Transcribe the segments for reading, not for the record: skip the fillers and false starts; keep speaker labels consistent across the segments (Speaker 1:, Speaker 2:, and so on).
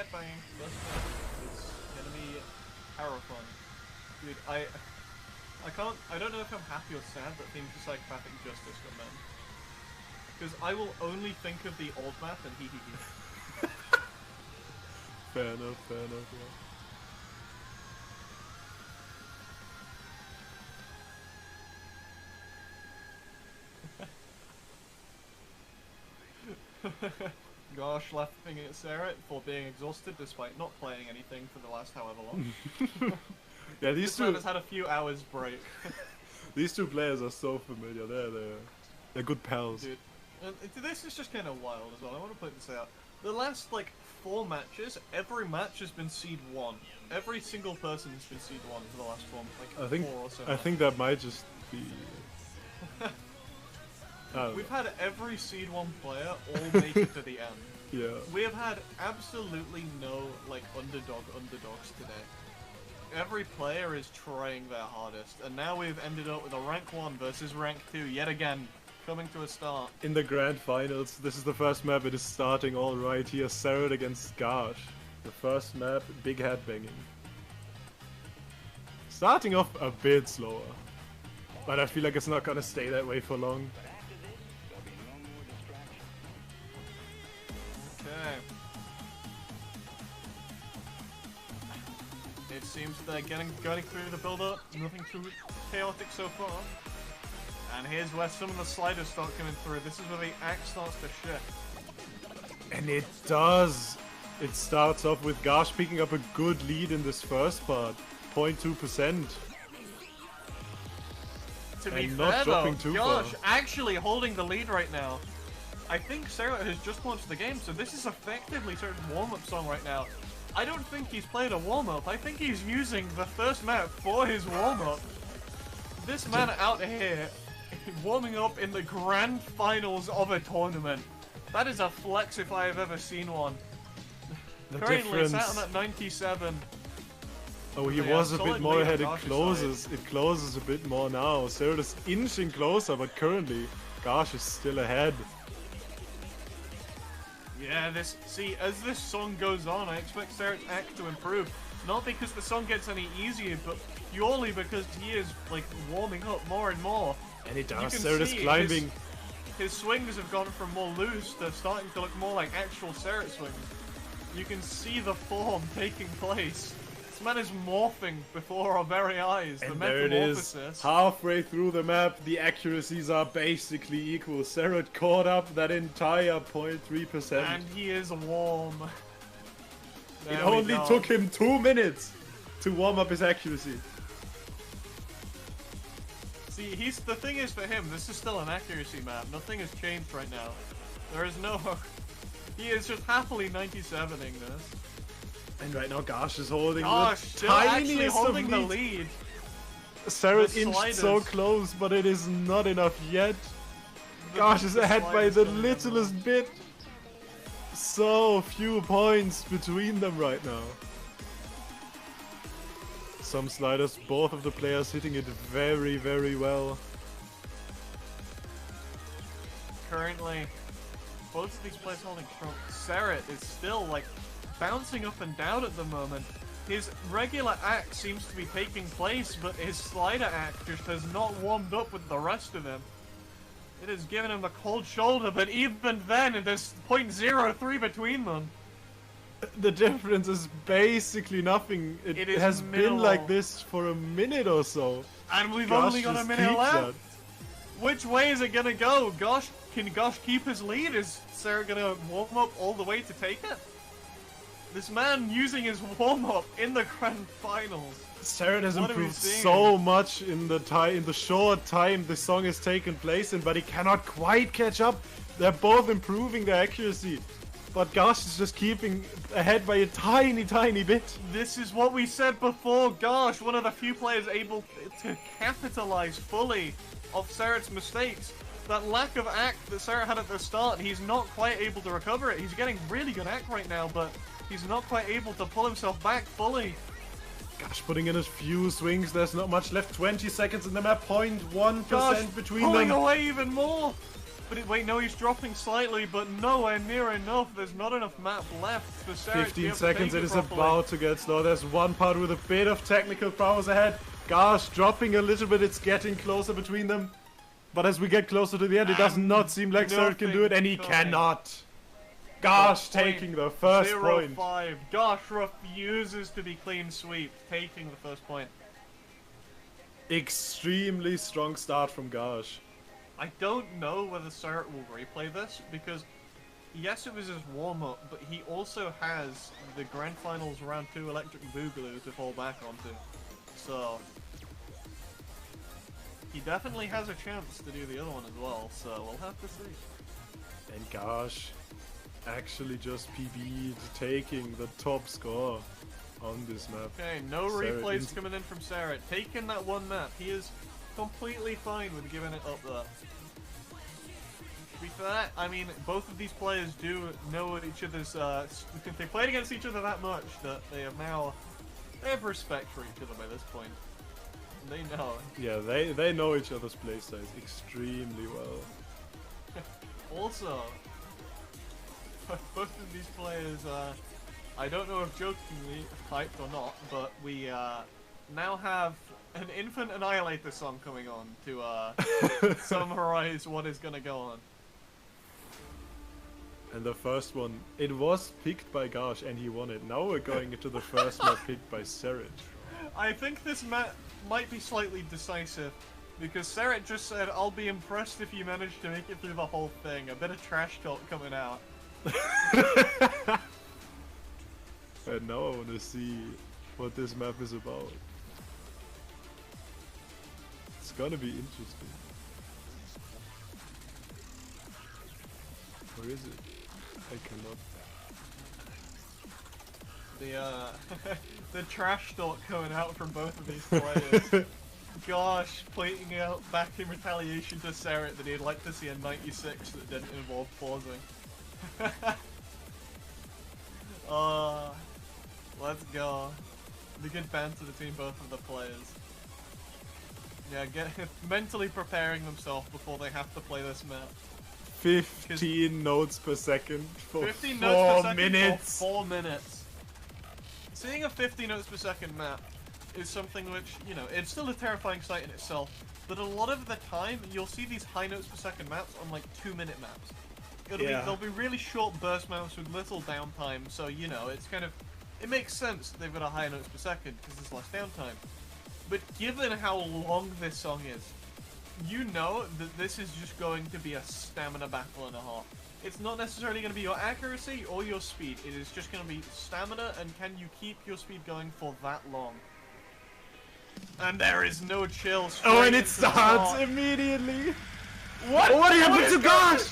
Speaker 1: headbanging. It's gonna be terrifying. Dude, I don't know if I'm happy or sad that Themes of Psychopathic Justice got banned. Because I will only think of the old map and hee hee hee.
Speaker 2: Fair enough, yeah.
Speaker 1: Gosh, laughing at Cerret for being exhausted despite not playing anything for the last however long.
Speaker 2: Yeah,
Speaker 1: this man has had a few hours break.
Speaker 2: These two players are so familiar. They're good pals.
Speaker 1: Dude, this is just kind of wild as well. I want to point this out. The last like 4 matches, every match has been seed 1. Every single person has been seed 1 for the last 4, like 4 or so.
Speaker 2: I think that might just be.
Speaker 1: We've had every seed 1 player all make it to the end.
Speaker 2: Yeah.
Speaker 1: We have had absolutely no like underdogs today. Every player is trying their hardest, and now we've ended up with a rank 1 versus rank 2 yet again, coming to a start.
Speaker 2: In the grand finals, this is the first map. It is starting all right here. Cerret against Gosh. The first map, big headbanging. Starting off a bit slower, but I feel like it's not gonna stay that way for long.
Speaker 1: Okay. It seems they're going through the build-up. Nothing too chaotic so far. And here's where some of the sliders start coming through. This is where the axe starts to shift.
Speaker 2: And it does. It starts off with Gosh picking up a good lead in this first part. 0.2%.
Speaker 1: To be
Speaker 2: and
Speaker 1: fair
Speaker 2: not dropping
Speaker 1: though,
Speaker 2: too
Speaker 1: Gosh
Speaker 2: far.
Speaker 1: actually holding the lead right now. I think Cerret has just launched the game, so this is effectively Cerret's warm-up song right now. I don't think he's played a warm-up. I think he's using the first map for his warm-up. This man out here warming up in the grand finals of a tournament. That is a flex if I have ever seen one.
Speaker 2: The
Speaker 1: Currently
Speaker 2: difference.
Speaker 1: sat on that 97.
Speaker 2: Oh, he
Speaker 1: Yeah,
Speaker 2: was a
Speaker 1: solid
Speaker 2: bit more
Speaker 1: lead on
Speaker 2: ahead. It
Speaker 1: Gosh's
Speaker 2: closes. It closes a bit more now. Cerret is inching closer, but currently Gosh is still ahead.
Speaker 1: Yeah, as this song goes on, I expect Cerret's act to improve. Not because the song gets any easier, but purely because he is, like, warming up more and more.
Speaker 2: And it does.
Speaker 1: You can
Speaker 2: Cerret is
Speaker 1: see
Speaker 2: climbing.
Speaker 1: His swings have gone from more loose to starting to look more like actual Cerret swings. You can see the form taking place. This man is morphing before our very eyes.
Speaker 2: And
Speaker 1: the
Speaker 2: there it is.
Speaker 1: metamorphosis.
Speaker 2: Halfway through the map, the accuracies are basically equal. Cerret caught up that entire 0.3%.
Speaker 1: And he is warm.
Speaker 2: It
Speaker 1: There we
Speaker 2: only
Speaker 1: go.
Speaker 2: took him 2 minutes to warm up his accuracy.
Speaker 1: See, the thing is for him, this is still an accuracy map. Nothing has changed right now. There is no... He is just happily 97ing this.
Speaker 2: And right now Gosh is holding
Speaker 1: Gosh,
Speaker 2: the
Speaker 1: still actually
Speaker 2: tiniest
Speaker 1: holding
Speaker 2: of
Speaker 1: the
Speaker 2: leads.
Speaker 1: lead.
Speaker 2: Cerret
Speaker 1: The
Speaker 2: inched so
Speaker 1: sliders.
Speaker 2: close, but it is not enough yet.
Speaker 1: The-
Speaker 2: Gosh is
Speaker 1: the
Speaker 2: ahead by
Speaker 1: sliders
Speaker 2: the
Speaker 1: coming down
Speaker 2: littlest bit. So few points between them right now. Some sliders, both of the players hitting it very, very well.
Speaker 1: Currently, both of these players holding strong. Cerret is still, like, bouncing up and down at the moment. His regular act seems to be taking place, but his slider act just has not warmed up with the rest of him. It has given him the cold shoulder, but even then, there's 0.03 between them.
Speaker 2: The difference is basically nothing. It
Speaker 1: is
Speaker 2: has
Speaker 1: minimal.
Speaker 2: been like this for a minute or so.
Speaker 1: And we've
Speaker 2: Gosh
Speaker 1: only got a
Speaker 2: just
Speaker 1: minute
Speaker 2: keeps
Speaker 1: left.
Speaker 2: that.
Speaker 1: Which way is it gonna go? Gosh, can Gosh keep his lead? Is Cerret gonna warm up all the way to take it? This man using his warm up in the grand finals.
Speaker 2: Cerret has
Speaker 1: What are we
Speaker 2: improved
Speaker 1: seeing?
Speaker 2: so much in the short time the song has taken place in, but he cannot quite catch up. They're both improving their accuracy, but Gosh is just keeping ahead by a tiny, tiny bit.
Speaker 1: This is what we said before. Gosh, one of the few players able to capitalize fully off Cerret's mistakes. That lack of act that Cerret had at the start, he's not quite able to recover it. He's getting really good act right now, but he's not quite able to pull himself back fully.
Speaker 2: Gosh, putting in a few swings, there's not much left. 20 seconds in the map, 0.1%
Speaker 1: Gosh,
Speaker 2: between
Speaker 1: pulling
Speaker 2: them.
Speaker 1: away even more. But wait, no, he's dropping slightly, but nowhere near enough. There's not enough map left for Cerret
Speaker 2: 15 seconds, it is about to get slow. There's one part with a bit of technical prowess ahead. Gosh, dropping a little bit, it's getting closer between them. But as we get closer to the end, it does not seem like Cerret can do it, and he cannot. Gosh, taking the first point.
Speaker 1: 0-5. Gosh refuses to be clean sweep, taking the first point.
Speaker 2: Extremely strong start from Gosh.
Speaker 1: I don't know whether Cerret will replay this, because yes, it was his warm-up, but he also has the Grand Finals Round 2 Electric Boogaloo to fall back onto. So he definitely has a chance to do the other one as well, so we'll have to see.
Speaker 2: And Gosh actually just PB'd, taking the top score on this map.
Speaker 1: Okay, no replays coming in from Cerret. Taking that one map, he is completely fine with giving it up there. To be fair, I mean, both of these players do know each other's, they played against each other that much that they have respect for each other by this point. They know.
Speaker 2: Yeah, they know each other's playstyles extremely well.
Speaker 1: Also, both of these players, I don't know if jokingly hyped or not, but we now have an Infant Annihilator song coming on to summarize what is gonna go on.
Speaker 2: And the first one, it was picked by Gosh and he won it. Now we're going into the first map picked by Cerret.
Speaker 1: I think this map might be slightly decisive, because Cerret just said, I'll be impressed if you manage to make it through the whole thing. A bit of trash talk coming out.
Speaker 2: And now I want to see what this map is about. It's gonna be interesting. Where is it? I cannot.
Speaker 1: The trash talk coming out from both of these players. Gosh, pointing out back in retaliation to Cerret that he'd like to see a 96 that didn't involve pausing. Let's go. The good banter between both of the players. Yeah, mentally preparing themselves before they have to play this map.
Speaker 2: 15 notes per second for
Speaker 1: 15
Speaker 2: 4
Speaker 1: notes per second
Speaker 2: minutes.
Speaker 1: For 4 minutes. Seeing a 50 notes per second map is something which, you know, it's still a terrifying sight in itself, but a lot of the time you'll see these high notes per second maps on like 2-minute maps. They'll be really short burst maps with little downtime, so you know, it's kind of, it makes sense that they've got a high notes per second because there's less downtime. But given how long this song is, you know that this is just going to be a stamina battle and a half. It's not necessarily going to be your accuracy or your speed, it is just going to be stamina and can you keep your speed going for that long. And there is no chill.
Speaker 2: Oh, and it starts immediately.
Speaker 1: What?
Speaker 2: What happened to Gosh?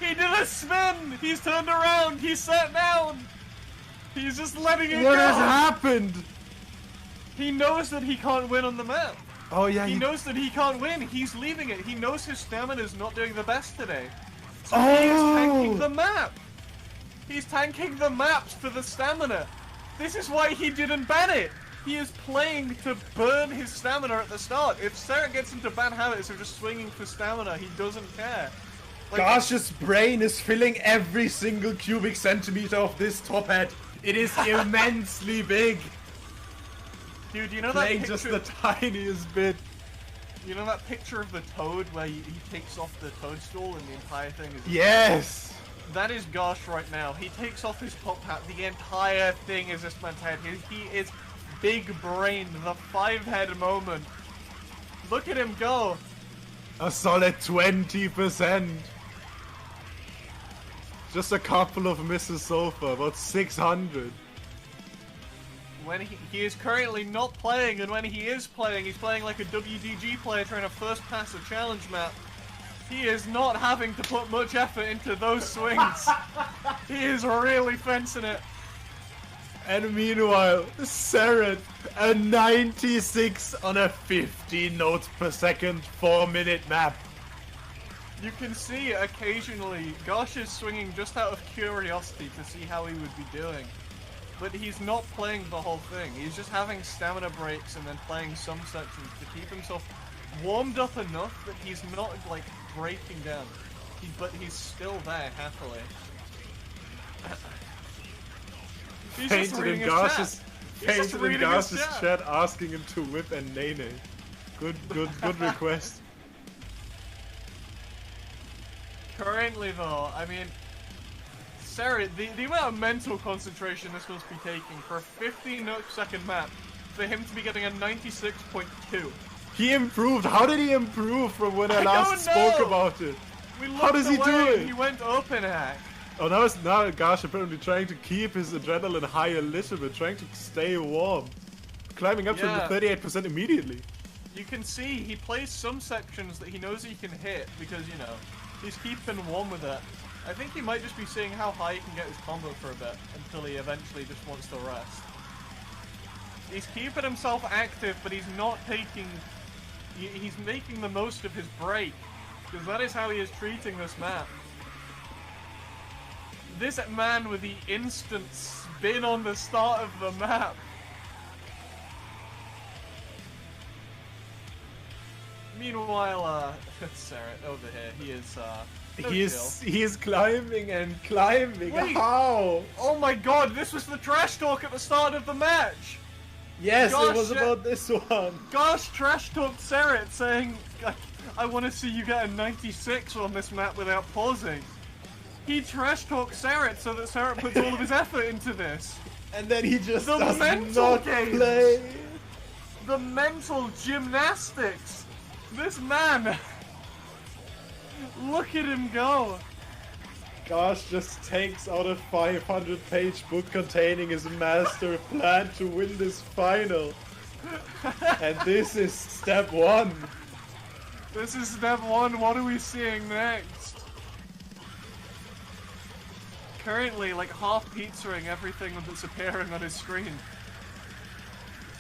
Speaker 1: He did a spin! He's turned around! He's sat down! He's just letting it go!
Speaker 2: What has happened?
Speaker 1: He knows that he can't win on the map.
Speaker 2: Oh yeah,
Speaker 1: he knows that he can't win. He's leaving it. He knows his stamina is not doing the best today. So he's tanking the map. He's tanking the maps for the stamina. This is why he didn't ban it. He is playing to burn his stamina at the start. If Cerret gets into bad habits of just swinging for stamina, he doesn't care. Like,
Speaker 2: Gosh's brain is filling every single cubic centimeter of this top hat. It is immensely big.
Speaker 1: Dude, you know
Speaker 2: Playing
Speaker 1: that picture,
Speaker 2: just the tiniest bit.
Speaker 1: You know that picture of the toad where he takes off the toadstool and the entire thing is...
Speaker 2: Yes!
Speaker 1: That is Gosh right now. He takes off his top hat, the entire thing is this man's head. He is big brained, the 5-head moment. Look at him go!
Speaker 2: A solid 20%. Just a couple of misses so far, about 600.
Speaker 1: When he is currently not playing, and when he is playing, he's playing like a WDG player trying to first pass a challenge map. He is not having to put much effort into those swings. He is really fencing it.
Speaker 2: And meanwhile, Cerret, a 96 on a 50 notes per second 4-minute map.
Speaker 1: You can see occasionally Gosh is swinging just out of curiosity to see how he would be doing. But he's not playing the whole thing. He's just having stamina breaks and then playing some sections to keep himself warmed up enough that he's not, like, breaking down. But he's still there, happily. He's just
Speaker 2: Painted
Speaker 1: reading
Speaker 2: in
Speaker 1: his chat.
Speaker 2: Gosh's,
Speaker 1: He's just
Speaker 2: painted in
Speaker 1: reading his
Speaker 2: Gosh's
Speaker 1: chat.
Speaker 2: chat asking him to whip and Nene. Good request.
Speaker 1: Currently, though, I mean, Cerret, the amount of mental concentration this must be taking for a 15 note per second map, for him to be getting a 96.2.
Speaker 2: He improved. How did he improve from when I last spoke about it? How does he do it?
Speaker 1: He went open hack.
Speaker 2: Oh, now Gosh apparently trying to keep his adrenaline high a little bit, trying to stay warm. Climbing up to the 38% immediately.
Speaker 1: You can see he plays some sections that he knows he can hit because, you know, he's keeping warm with it. I think he might just be seeing how high he can get his combo for a bit until he eventually just wants to rest. He's keeping himself active, but he's not taking... He's making the most of his break, because that is how he is treating this map. This man with the instant spin on the start of the map. Meanwhile, Cerret over here, he is,
Speaker 2: He is climbing and climbing.
Speaker 1: Wait.
Speaker 2: How?
Speaker 1: Oh my god, this was the trash talk at the start of the match!
Speaker 2: Yes,
Speaker 1: Gosh,
Speaker 2: it was about this one.
Speaker 1: Gosh trash talked Cerret saying, I want to see you get a 96 on this map without pausing. He trash talked Cerret so that Cerret puts all of his effort into this.
Speaker 2: And then he just
Speaker 1: The
Speaker 2: does
Speaker 1: mental
Speaker 2: not
Speaker 1: games.
Speaker 2: play.
Speaker 1: The mental gymnastics. This man. Look at him go.
Speaker 2: Gosh just takes out a 500-page book containing his master plan to win this final. And this is step one.
Speaker 1: This is step one. What are we seeing next? Currently, like half pizzaing everything that's appearing on his screen.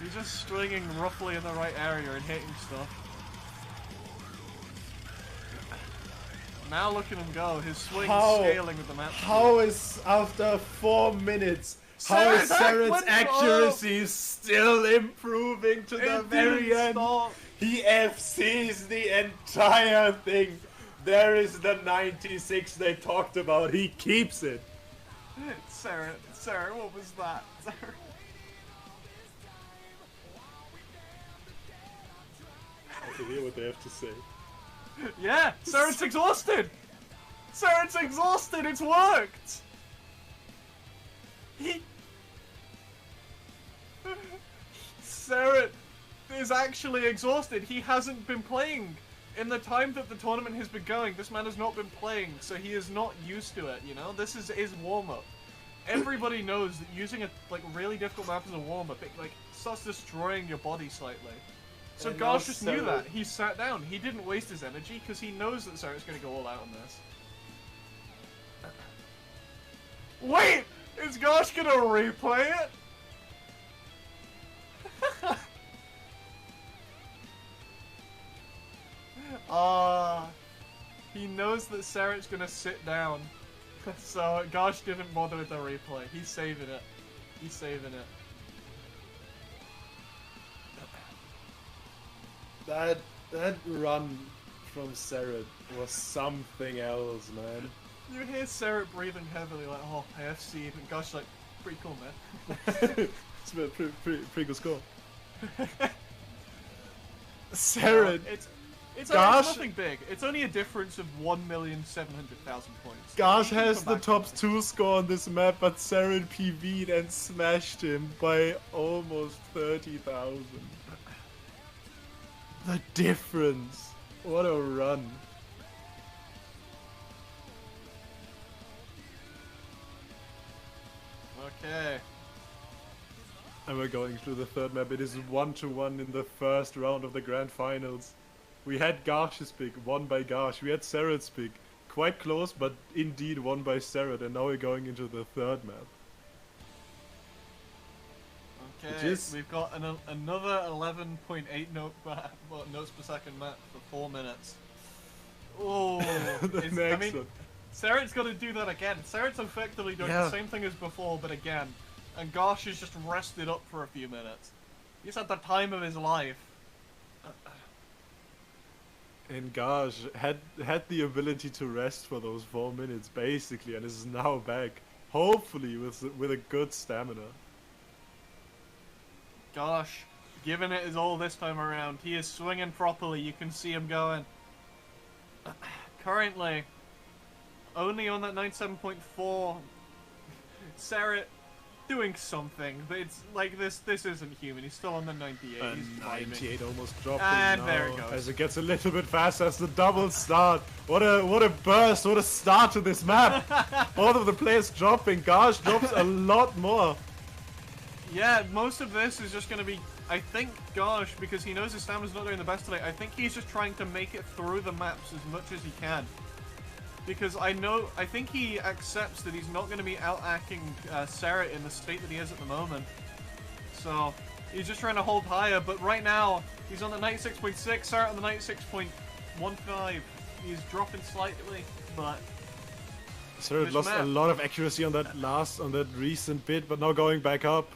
Speaker 1: He's just swinging roughly in the right area and hitting stuff. Now look at him go. His swing scaling with the map.
Speaker 2: How is, after 4 minutes, how is Cerret's accuracy still improving to the very end?
Speaker 1: Stop.
Speaker 2: He FCs the entire thing. There is the 96 they talked about. He keeps it.
Speaker 1: Cerret, what was that? Cerret.
Speaker 2: I can hear what they have to say.
Speaker 1: Yeah, Cerret's exhausted! Cerret's exhausted, it's worked! Cerret is actually exhausted. He hasn't been playing. In the time that the tournament has been going, this man has not been playing, so he is not used to it, you know? This is his warm-up. Everybody knows that using a really difficult map as a warm-up, it starts destroying your body slightly. So Gosh just knew that. He sat down. He didn't waste his energy because he knows that Cerret's going to go all out on this. Wait! Is Gosh going to replay it? He knows that Cerret's going to sit down. So Gosh didn't bother with the replay. He's saving it. He's saving it.
Speaker 2: That run from Cerret was something else, man.
Speaker 1: You hear Cerret breathing heavily, like, oh, AFC, and Gosh, like, pretty cool, man.
Speaker 2: It's a pretty good score. Cerret.
Speaker 1: It's nothing big. It's only a difference of 1,700,000 points.
Speaker 2: Gosh has the top 2 score on this map, but Cerret PV'd and smashed him by almost 30,000. The difference. What a run.
Speaker 1: Okay.
Speaker 2: And we're going through the third map. It is 1-1 in the first round of the grand finals. We had Gosh's pick, won by Gosh. We had Cerret's pick, quite close, but indeed won by Cerret. And now we're going into the third map.
Speaker 1: Okay, we've got another 11.8 notes per second map for 4 minutes. Oh, I mean, Cerret's got to do that again. Cerret's effectively doing the same thing as before, but again. And Gosh has just rested up for a few minutes. He's had the time of his life.
Speaker 2: And gosh, had the ability to rest for those 4 minutes basically, and is now back, hopefully with a good stamina.
Speaker 1: Gosh, giving it his all this time around. He is swinging properly. You can see him going. Currently, only on that 97.4. Cerret doing something, but it's like this isn't human. He's still on the 98.
Speaker 2: And
Speaker 1: He's
Speaker 2: 98 almost dropped
Speaker 1: and
Speaker 2: now,
Speaker 1: there it goes.
Speaker 2: as it gets a little bit faster as the double start. What a burst, what a start to this map. Both of the players dropping. Gosh drops a lot more.
Speaker 1: Yeah, most of this is just going to be, I think, Gosh, because he knows his stamina's not doing the best today, I think he's just trying to make it through the maps as much as he can. Because I think he accepts that he's not going to be out-acting Cerret in the state that he is at the moment. So, he's just trying to hold higher, but right now, he's on the 96.6, Cerret on the 96.15. He's dropping slightly, but...
Speaker 2: Cerret lost a lot of accuracy on that recent bit, but now going back up.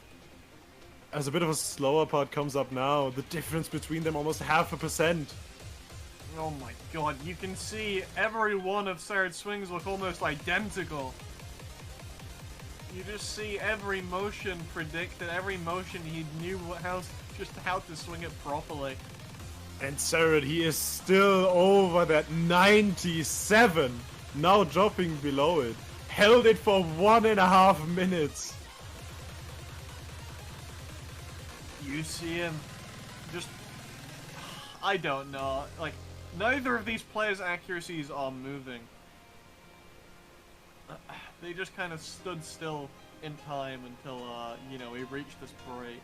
Speaker 2: As a bit of a slower part comes up now, the difference between them almost 0.5%.
Speaker 1: Oh my god, you can see every one of Cerret's swings look almost identical. You just see every motion predicted, every motion he knew how to swing it properly.
Speaker 2: And Cerret, he is still over that 97, now dropping below it. Held it for 1.5 minutes.
Speaker 1: You see him just... I don't know, like... Neither of these players' accuracies are moving. They just kind of stood still in time until, you know, we reached this break.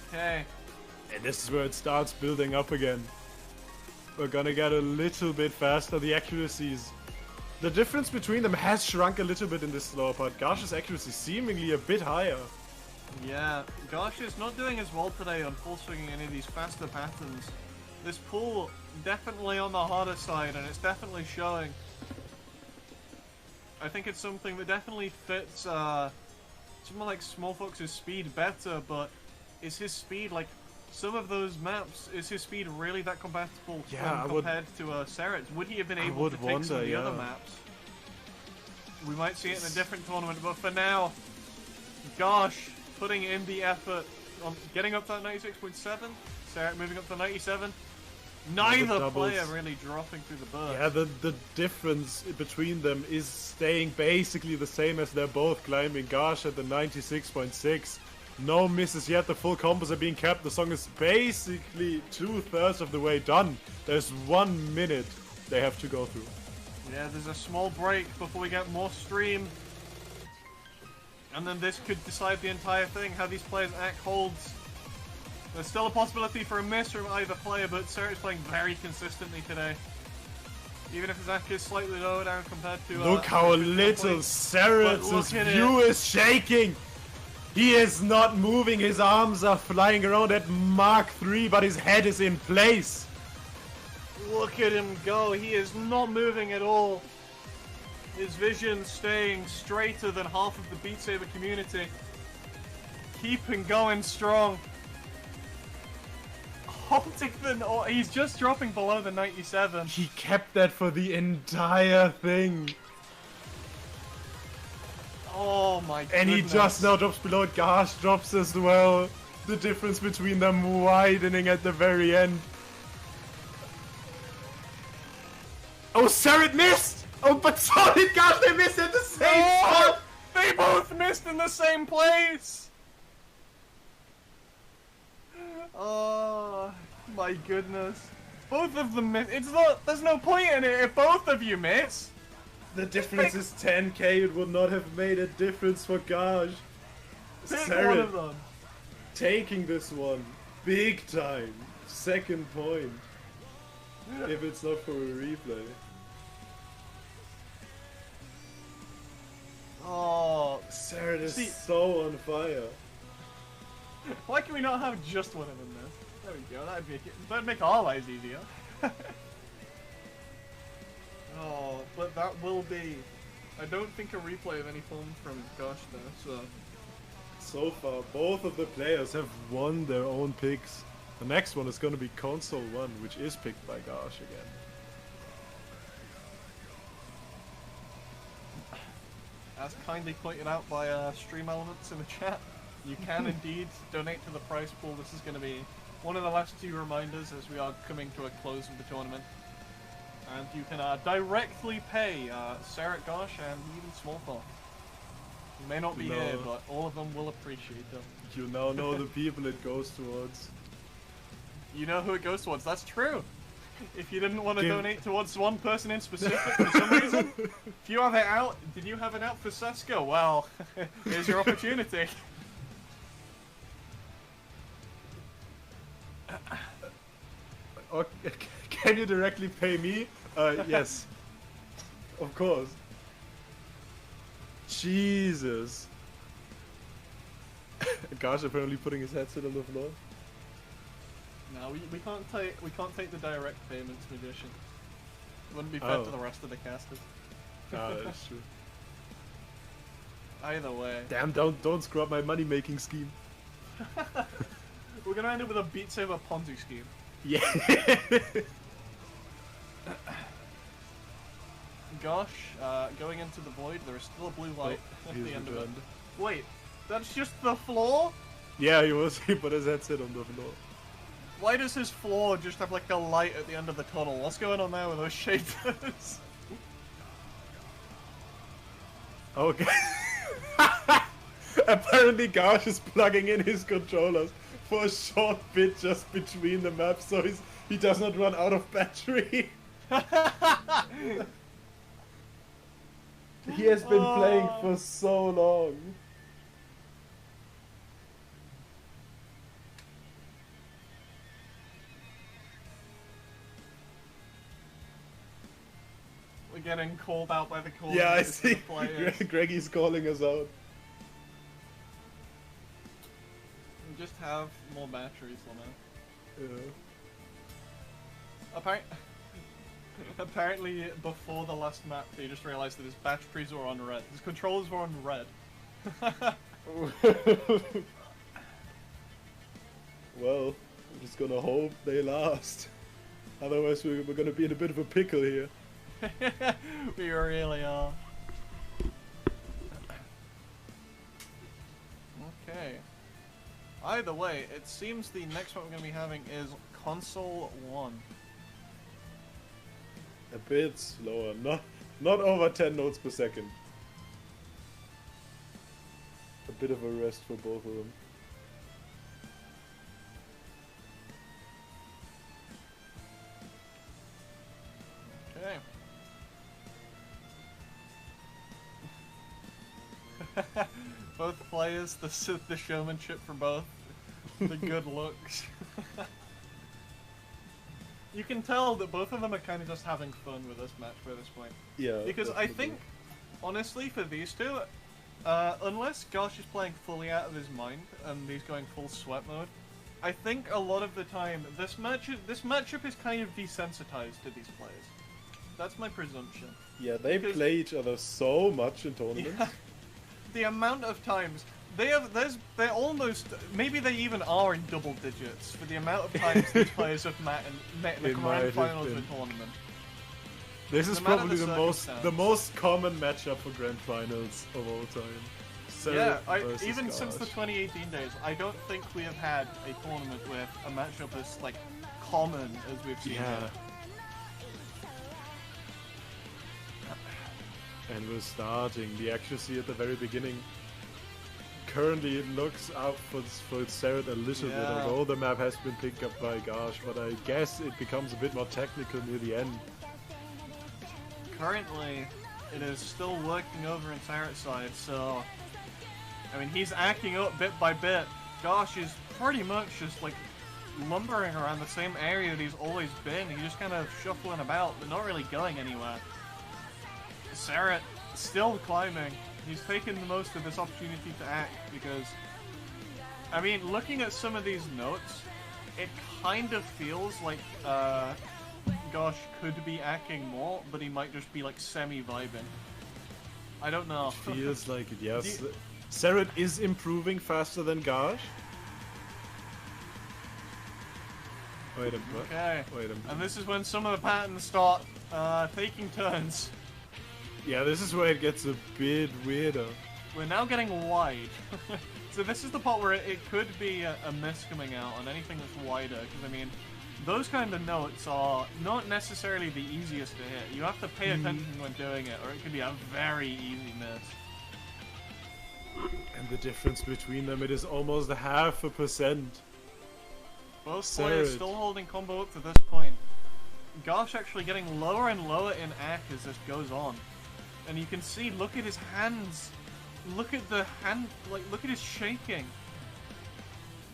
Speaker 1: Okay.
Speaker 2: And this is where it starts building up again. We're gonna get a little bit faster, the accuracies. The difference between them has shrunk a little bit in this slower part. Gosh's accuracy seemingly a bit higher.
Speaker 1: Yeah, Gosh is not doing as well today on full swinging any of these faster patterns. This pull definitely on the harder side, and it's definitely showing. I think it's something that definitely fits someone like Smallfox's speed better, but is his speed, like, some of those maps, is his speed really that compatible compared to Cerret's? Would he have been able to take some of the other maps? We might see it in a different tournament, but for now, Gosh putting in the effort on getting up to that 96.7, Cerret moving up to 97. Neither player really dropping through the burst.
Speaker 2: Yeah, the difference between them is staying basically the same as they're both climbing. Gosh at the 96.6. No misses yet, the full combos are being kept. The song is basically 2/3 of the way done. There's 1 minute they have to go through.
Speaker 1: Yeah, there's a small break before we get more stream. And then this could decide the entire thing, how these players act holds. There's still a possibility for a miss from either player, but Cerret is playing very consistently today. Even if his act is slightly lower down compared to...
Speaker 2: Look how little Cerret's view is shaking! He is not moving, his arms are flying around at Mark 3, but his head is in place!
Speaker 1: Look at him go, he is not moving at all. His vision staying straighter than half of the Beat Saber community. Keeping going strong. He's just dropping below the 97.
Speaker 2: He kept that for the entire thing.
Speaker 1: Oh my god.
Speaker 2: And he just now drops below it. Gosh drops as well. The difference between them widening at the very end. Oh, Cerret missed! Oh, but so did Gosh, they missed at the same spot!
Speaker 1: They both missed in the same place! Oh, my goodness. Both of them miss. There's no point in it if both of you miss.
Speaker 2: The difference is 10k, it would not have made a difference for Gosh.
Speaker 1: Pick one of them.
Speaker 2: Taking this one, big time. Second point. If it's not for a replay.
Speaker 1: Oh,
Speaker 2: Cerret is so on fire.
Speaker 1: Why can we not have just one of them then? There we go, that'd make our lives easier. Oh, but that will be... I don't think a replay of any form from Gosh though, so...
Speaker 2: So far, both of the players have won their own picks. The next one is going to be Console 1, which is picked by Gosh again.
Speaker 1: As kindly pointed out by Stream Elements in the chat, you can indeed donate to the prize pool. This is going to be one of the last two reminders as we are coming to a close of the tournament. And you can directly pay Cerret, Gosh, and even Smalltalk. You may not be here, but all of them will appreciate them.
Speaker 2: You now know the people it goes towards.
Speaker 1: You know who it goes towards, that's true. If you didn't want to donate towards one person in specific for some reason, if you have it out, did you have it out for Sesko? Well, here's your opportunity.
Speaker 2: Can you directly pay me? Yes. Of course. Jesus. Gosh, apparently putting his headset on the floor.
Speaker 1: No, we can't take the direct payments, Magician. It wouldn't be fair to the rest of the casters.
Speaker 2: Ah, that's true.
Speaker 1: Either way.
Speaker 2: Damn! Don't screw up my money making scheme.
Speaker 1: We're gonna end up with a Beat Saber Ponzi scheme.
Speaker 2: Yeah.
Speaker 1: Gosh, going into the void, there is still a blue light at the end of it. Wait, that's just the floor?
Speaker 2: Yeah, he put his headset on the floor.
Speaker 1: Why does his floor just have like a light at the end of the tunnel? What's going on there with those shaders?
Speaker 2: Okay. Apparently Gosh is plugging in his controllers for a short bit just between the maps so he does not run out of battery. He has been playing for so long.
Speaker 1: We're getting called out by the call.
Speaker 2: Yeah, I see. Greggy's calling us out.
Speaker 1: We just have more batteries on it.
Speaker 2: Yeah.
Speaker 1: Apparently, before the last map, they just realized that his batteries were on red. His controllers were on red.
Speaker 2: Well, I'm just gonna hope they last. Otherwise, we're gonna be in a bit of a pickle here.
Speaker 1: We really are. Okay. Either way, it seems the next one we're going to be having is Console 1.
Speaker 2: A bit slower, not over 10 notes per second. A bit of a rest for both of them.
Speaker 1: Okay. Both players, the showmanship for both, the good looks. You can tell that both of them are kind of just having fun with this match by this point.
Speaker 2: Yeah.
Speaker 1: Because
Speaker 2: definitely.
Speaker 1: I think, honestly, for these two, unless Gosh is playing fully out of his mind and he's going full sweat mode, I think a lot of the time this matchup is kind of desensitized to these players. That's my presumption.
Speaker 2: Yeah, they play each other so much in tournaments.
Speaker 1: Yeah, the amount of times they're almost, maybe they even are in double digits for the amount of times these players have met in the grand finals of a tournament.
Speaker 2: This is probably the most common matchup for grand finals of all time.
Speaker 1: Yeah, even since the 2018 days, I don't think we have had a tournament with a matchup as like common as we've seen.
Speaker 2: Yeah. And we're starting the accuracy at the very beginning. Currently it looks out for Cerret a little bit, although the map has been picked up by Gosh, but I guess it becomes a bit more technical near the end.
Speaker 1: Currently, it is still working over in Cerret's side, so I mean he's acting up bit by bit. Gosh is pretty much just like lumbering around the same area that he's always been. He's just kind of shuffling about, but not really going anywhere. Cerret still climbing. He's taken the most of this opportunity to act because, I mean, looking at some of these notes, it kind of feels like Gosh could be acting more, but he might just be like semi-vibing. I don't know.
Speaker 2: Feels like it, yes. Cerret is improving faster than Gosh. Wait a minute.
Speaker 1: Okay.
Speaker 2: Wait a minute.
Speaker 1: And this is when some of the patterns start taking turns.
Speaker 2: Yeah, this is where it gets a bit weirder.
Speaker 1: We're now getting wide. So this is the part where it could be a miss coming out on anything that's wider, because I mean, those kind of notes are not necessarily the easiest to hit. You have to pay attention when doing it, or it could be a very easy miss.
Speaker 2: And the difference between them, it is almost 0.5%.
Speaker 1: Both
Speaker 2: Cerret.
Speaker 1: players still holding combo up to this point. Gosh actually getting lower and lower in ACK as this goes on. And you can see, look at his hands. Look at the hand, like, look at his shaking.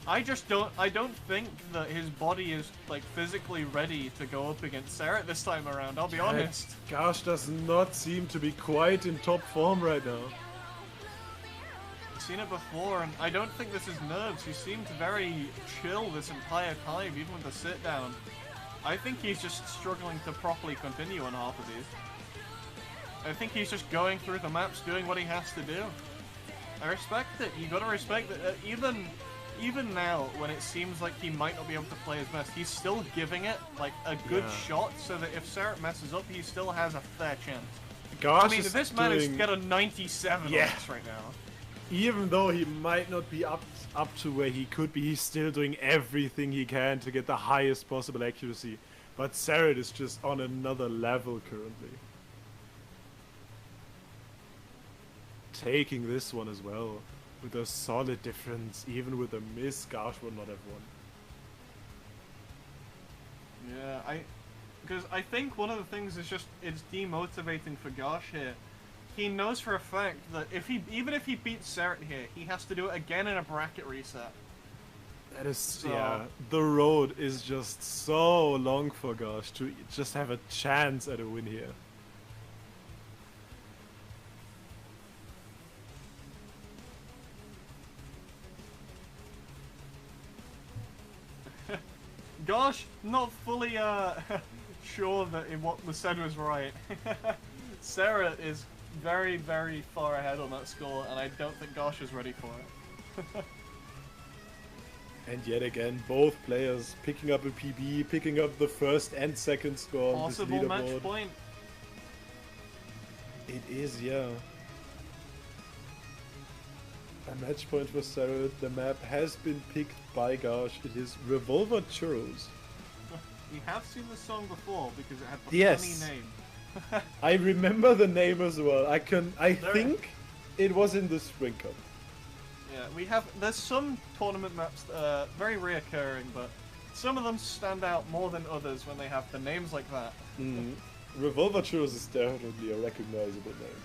Speaker 1: I don't think that his body is, like, physically ready to go up against Cerret this time around, I'll be honest.
Speaker 2: Gosh does not seem to be quite in top form right now.
Speaker 1: I've seen it before, and I don't think this is nerves. He seemed very chill this entire time, even with the sit down. I think he's just struggling to properly continue on half of these. I think he's just going through the maps, doing what he has to do. I respect it. You gotta respect that. Even now, when it seems like he might not be able to play his best, he's still giving it like a good shot, so that if Cerret messes up, he still has a fair chance.
Speaker 2: Gosh,
Speaker 1: I mean, this man is get a 97 on this right now.
Speaker 2: Even though he might not be up to where he could be, he's still doing everything he can to get the highest possible accuracy. But Cerret is just on another level currently. Taking this one as well, with a solid difference, even with a miss, Gosh would not have won.
Speaker 1: Yeah, because I think one of the things is just, it's demotivating for Gosh here. He knows for a fact that even if he beats Cerret here, he has to do it again in a bracket reset.
Speaker 2: That is, yeah, the road is just so long for Gosh to just have a chance at a win here.
Speaker 1: Gosh, not fully sure that what was said was right. Cerret is very, very far ahead on that score, and I don't think Gosh is ready for it.
Speaker 2: And yet again, both players picking up a PB, picking up the first and second score on this
Speaker 1: Possible match
Speaker 2: leaderboard.
Speaker 1: point.
Speaker 2: It is, yeah. A match point for Cerret. The map has been picked by Gosh. It is Revolver Churros.
Speaker 1: We have seen this song before because it had the funny name.
Speaker 2: I remember the name as well. I think it was in the Spring Cup.
Speaker 1: Yeah, there's some tournament maps that are very reoccurring, but some of them stand out more than others when they have the names like that.
Speaker 2: Revolver Churros is definitely a recognizable name.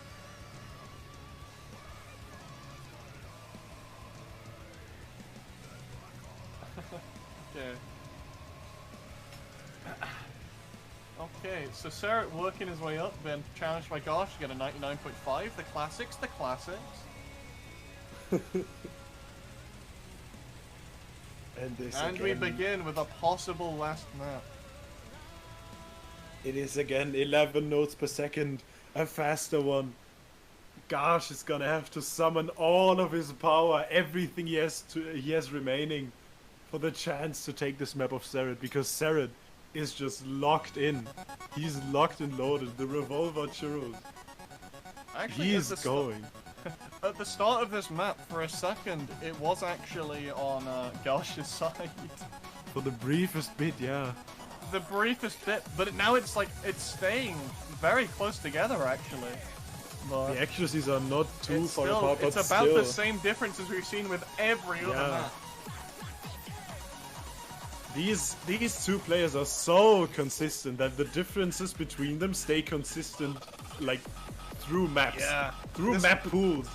Speaker 1: Okay. Okay, so Cerret working his way up, then challenged by Gosh to get a 99.5. The classics, the classics. And we begin with a possible last map.
Speaker 2: It is again 11 notes per second, a faster one. Gosh is gonna have to summon all of his power, everything he has remaining, for the chance to take this map of Cerret, because Cerret is just locked in. He's locked and loaded. The Revolver Churros.
Speaker 1: Actually,
Speaker 2: he's going.
Speaker 1: At the start of this map, for a second, it was actually on Gosh's side.
Speaker 2: For the briefest bit, yeah.
Speaker 1: The briefest bit, but now it's like, it's staying very close together, actually. But
Speaker 2: the accuracies are not too far apart, but
Speaker 1: it's about the same difference as we've seen with every other map.
Speaker 2: These two players are so consistent that the differences between them stay consistent, like, through maps, through map pools.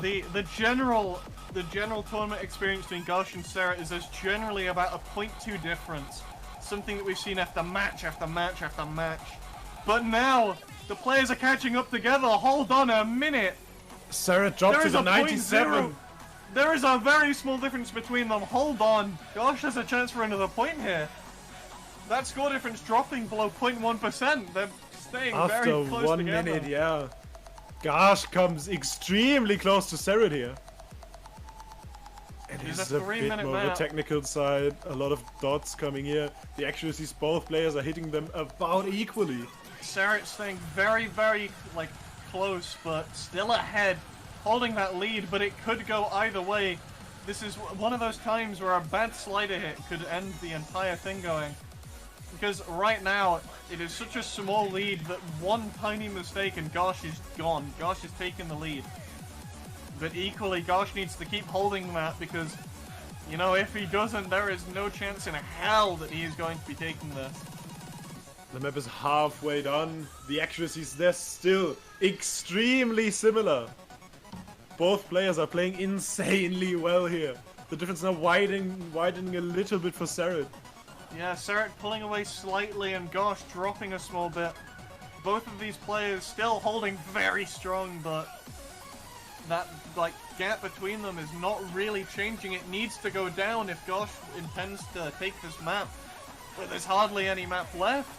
Speaker 1: The general tournament experience between Gosh and Cerret is there's generally about a 0.2 difference, something that we've seen after match after match after match. But now the players are catching up together. Hold on a minute.
Speaker 2: Cerret dropped to the 97.
Speaker 1: There is a very small difference between them. Hold on. Gosh has a chance for another point here. That score difference dropping below 0.1%. They're staying very close together.
Speaker 2: After 1 minute, yeah. Gosh comes extremely close to Cerret here. And
Speaker 1: He's
Speaker 2: this
Speaker 1: a
Speaker 2: is a bit
Speaker 1: 3-minute
Speaker 2: more of a
Speaker 1: map.
Speaker 2: technical side. A lot of dots coming here. The accuracies, both players are hitting them about equally.
Speaker 1: Cerret staying very, very, like, close, but still ahead. Holding that lead, but it could go either way. This is one of those times where a bad slider hit could end the entire thing going. Because right now, it is such a small lead that one tiny mistake and Gosh is gone. Gosh is taking the lead. But equally, Gosh needs to keep holding that because, you know, if he doesn't, there is no chance in hell that he is going to be taking this.
Speaker 2: The map is halfway done. The accuracies, they're still extremely similar. Both players are playing insanely well here. The difference now widening a little bit for Cerret.
Speaker 1: Yeah, Cerret pulling away slightly and Gosh dropping a small bit. Both of these players still holding very strong, but that like gap between them is not really changing. It needs to go down if Gosh intends to take this map. But there's hardly any map left.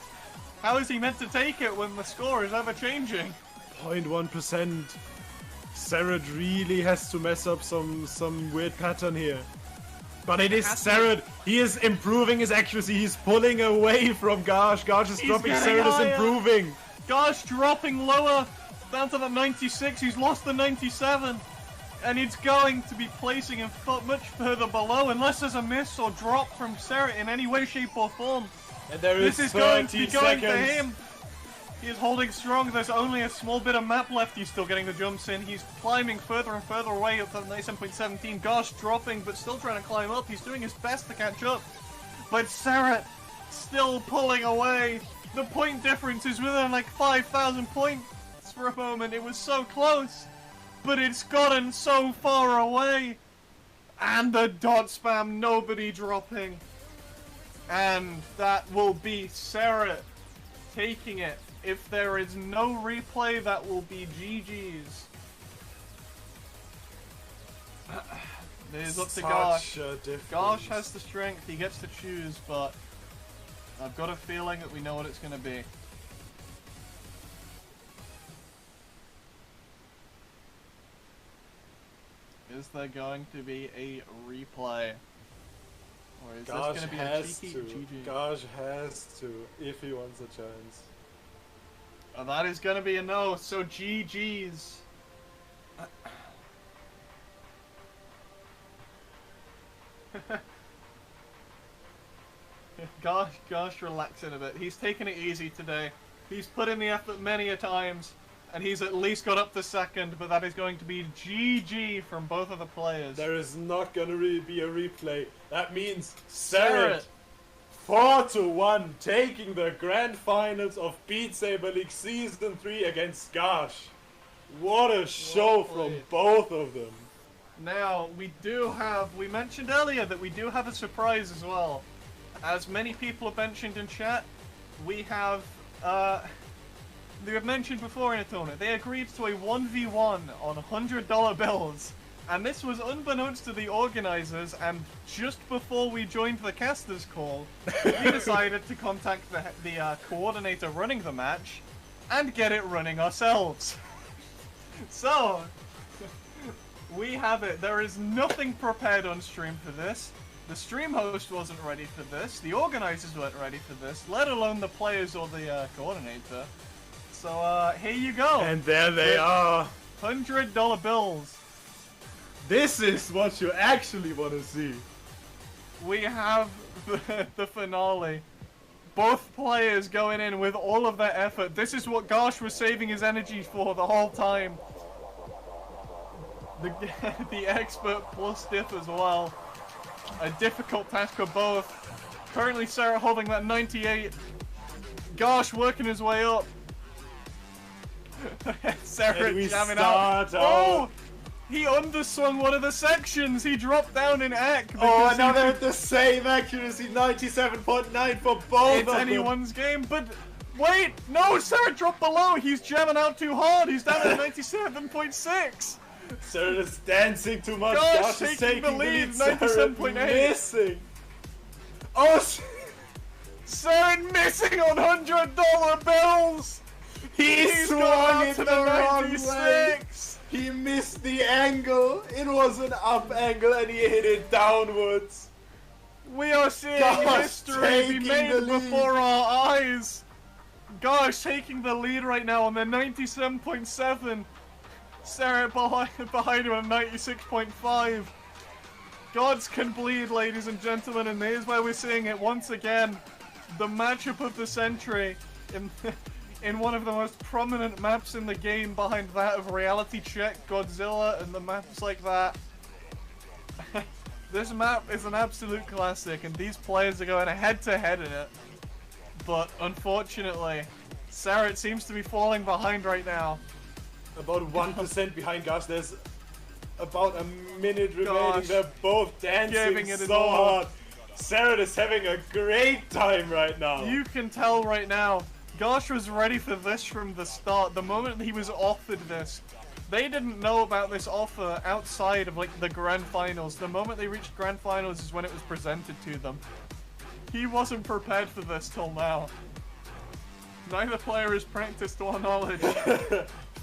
Speaker 1: How is he meant to take it when the score is ever changing?
Speaker 2: 0.1%. Cerret really has to mess up some weird pattern here. But it is Cerret. He is improving his accuracy. He's pulling away from Gosh. Gosh is dropping. Cerret is improving.
Speaker 1: Gosh dropping lower, down to the 96. He's lost the 97. And it's going to be placing him much further below unless there's a miss or drop from Cerret in any way, shape or form.
Speaker 2: And there is
Speaker 1: This is going to
Speaker 2: 30
Speaker 1: be going
Speaker 2: seconds.
Speaker 1: for him. He is holding strong. There's only a small bit of map left. He's still getting the jumps in. He's climbing further and further away up to 97.17. Gosh dropping, but still trying to climb up. He's doing his best to catch up. But Cerret still pulling away. The point difference is within like 5,000 points for a moment. It was so close, but it's gotten so far away. And the dot spam, nobody dropping. And that will be Cerret taking it. If there is no replay, that will be GG's. There's up to Gosh. Gosh has the strength, he gets to choose, but I've got a feeling that we know what it's going to be. Is there going to be a replay? Or is this going to be a cheeky GG?
Speaker 2: Gosh has to, if he wants a chance.
Speaker 1: And that is going to be a no, so GG's. Gosh, relaxing a bit. He's taking it easy today. He's put in the effort many a times, and he's at least got up to second, but that is going to be GG from both of the players.
Speaker 2: There is not going to be a replay. That means Cerret 4-1, taking the grand finals of Beat Saber League Season 3 against Gosh. What a show from both of them.
Speaker 1: Now, we mentioned earlier that we do have a surprise as well. As many people have mentioned in chat, we have mentioned before in a tournament, they agreed to a 1v1 on $100 bills. And this was unbeknownst to the organizers, and just before we joined the casters call, we decided to contact the coordinator running the match and get it running ourselves. So, we have it. There is nothing prepared on stream for this. The stream host wasn't ready for this. The organizers weren't ready for this, let alone the players or the coordinator. So, here you go.
Speaker 2: And there they are.
Speaker 1: $100 bills.
Speaker 2: This is what you actually want to see.
Speaker 1: We have the finale. Both players going in with all of their effort. This is what Gosh was saving his energy for the whole time. The expert plus diff as well. A difficult task for both. Currently Cerret holding that 98. Gosh working his way up. Cerret jamming out. Oh! He underswung one of the sections. He dropped down in Ek.
Speaker 2: Oh, and now they're at the same accuracy, 97.9 for both of them.
Speaker 1: It's anyone's game, but wait, no, Cerret dropped below. He's jamming out too hard. He's down at 97.6.
Speaker 2: Cerret is dancing too much.
Speaker 1: Gosh
Speaker 2: is
Speaker 1: taking the lead, 97.8.
Speaker 2: Missing. Oh,
Speaker 1: Cerret missing on $100 bills.
Speaker 2: He swung it the wrong way. He missed the angle. It was an up angle and he hit it downwards.
Speaker 1: We are seeing
Speaker 2: Gosh,
Speaker 1: history be
Speaker 2: taking
Speaker 1: made
Speaker 2: the lead.
Speaker 1: before our eyes. Gosh, taking the lead right now on the 97.7. Cerret behind him on 96.5. Gods can bleed, ladies and gentlemen, and here's where we're seeing it once again. The matchup of the century in one of the most prominent maps in the game, behind that of Reality Check, Godzilla, and the maps like that. This map is an absolute classic, and these players are going head-to-head in it. But unfortunately, Cerret seems to be falling behind right now.
Speaker 2: About 1% behind. Gosh, there's about a minute remaining.
Speaker 1: Gosh.
Speaker 2: They're both dancing
Speaker 1: Giving it
Speaker 2: so
Speaker 1: all.
Speaker 2: hard. Cerret is having a great time right now.
Speaker 1: You can tell right now, Gosh was ready for this from the start. The moment he was offered this, they didn't know about this offer outside of like the grand finals. The moment they reached grand finals is when it was presented to them. He wasn't prepared for this till now. Neither player has practiced to our knowledge.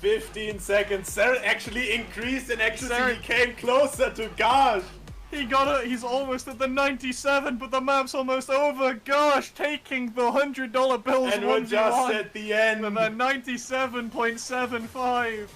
Speaker 2: 15 seconds. Cerret actually increased and actually
Speaker 1: Cerret-
Speaker 2: came closer to Gosh.
Speaker 1: He got it. He's almost at the 97, but the map's almost over. Gosh, taking the $100 bills.
Speaker 2: And we're
Speaker 1: 1v1
Speaker 2: just at the end.
Speaker 1: with a 97.75.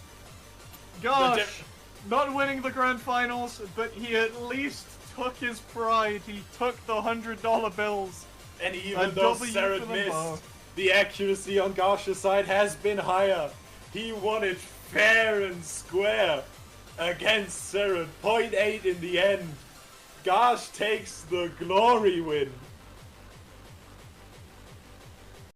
Speaker 1: Gosh, not winning the grand finals, but he at least took his pride. He took the $100 bills.
Speaker 2: And even though
Speaker 1: W
Speaker 2: Cerret
Speaker 1: for them
Speaker 2: missed,
Speaker 1: both.
Speaker 2: the accuracy on Gosh's side has been higher. He won it fair and square against Cerret. 0.8 in the end. Gosh takes the glory win.